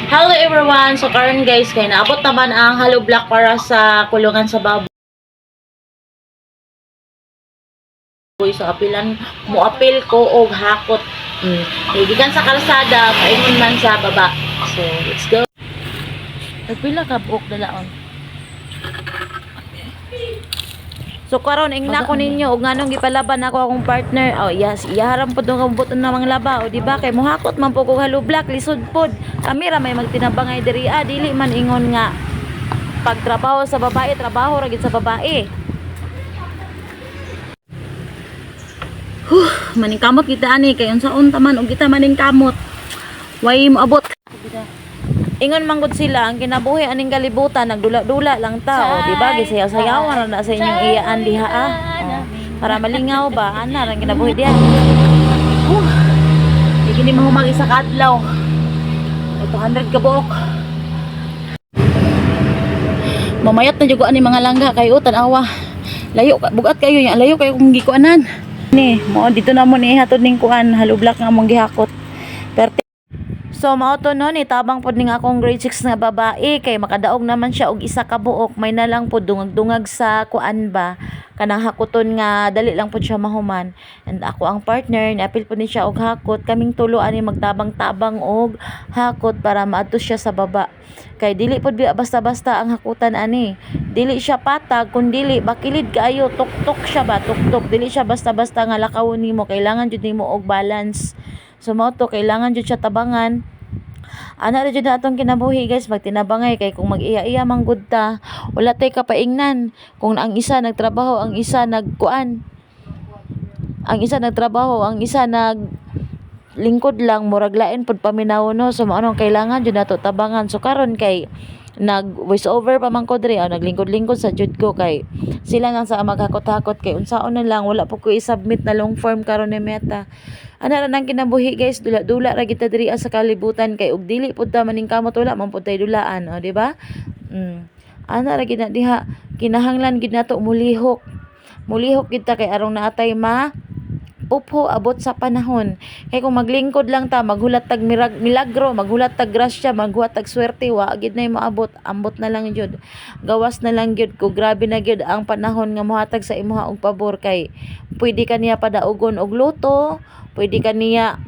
Hello everyone! So karon guys, kay naabot naman ang hollow block para sa kulungan sa baboy. So apilan mo apil ko og hakot. Gikan sa kalsada, paingon man sa baba. So let's go. Nagpila ka buok dalaon. So karon ingna ko ninyo og nganong gipalaban ako akong partner. Oh yes, iyaharam pud ng kabuton na mga laba. O di ba kay mohakot man pug og hollow block lisod pod. Kami ra may magtinabangay diri dili man ingon nga pagtrabaho sa babae, trabaho ra gid sa babae. Maning kamot kita ani kay unsaon taman og kita maning kamot. Way moabot. Ingon manggod sila ang kinabuhi aning kalibutan nagdula-dula lang ta, di ba? Gisayaw-sayawan na sa inyong iyaan diha para malingaw ba ana ang kinabuhi diha. Di kini mahumag isa ka adlaw. 200 ka buok. Mamayat na jud ani mga langga kay tanawa. Layo bugat kayo nya, layo kayo kung gikuanan. Ni, mo dito na mo ni hatod ning kuan, hollow block nga mong gihakot. So mao to no ni tabang pod ning akong grade 6 nga babae kay makadaog naman siya og isa ka buok, may na lang pod dungag-dungag sa kuan ba kanang hakuton nga dali lang pod siya mahuman. And ako ang partner niapil pod ni siya og hakot, kaming tulo ani magtabang-tabang og hakot para maadto siya sa baba. Kay dili pod basta-basta ang hakutan ani. Dili siya patag kun dili bakilid kaayo, tuktok siya ba, tuktok. Dili siya basta-basta nga lakawon nimo, kailangan jud nimo og balance. So mao to kailangan jud siya tabangan. Ana ra jud atong kinabuhi guys, magtinabangay kay kung mag-iya-iya man gud ta, wala tay kapaingnan. Kung ang isa nagtrabaho, ang isa nagkuan. Ang isa nagtrabaho, ang isa lingkod lang, murag lain pod paminaw no. So mao kailangan jud nato tabangan. So karon kay nag voice over pa man ko diri naglingkod-lingkod sa jud ko kay sila lang sa maghakot-hakot kay unsaon na lang wala po ko i-submit na long form karon ni Meta. Ana ra nang kinabuhi guys, dula-dula ra kita diri sa kalibutan kay ug dili pud ta maning kamot wala man pud tay dulaan, o di ba? Ana ra gid diha kinahanglan gid nato mulihok. Mulihok kita kay arong naatay upho abot sa panahon. Kay kung maglingkod lang ta, maghulat tag milagro, maghulat tag grasya, maghulat tag swerte, wa gid nay maabot, ambot na lang jud. Gawas na lang jud ko, grabe na jud ang panahon nga mohatag sa imuha og pabor kay pwede kaniya padaugon og luto, pwede kaniya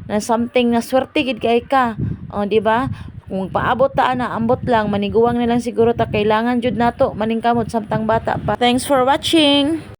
na something na swerte gid kay ka. O di ba? Kung paabot ta na ambot lang, maniguwang na lang siguro ta, kailangan jud nato maning kamot samtang bata pa. Thanks for watching.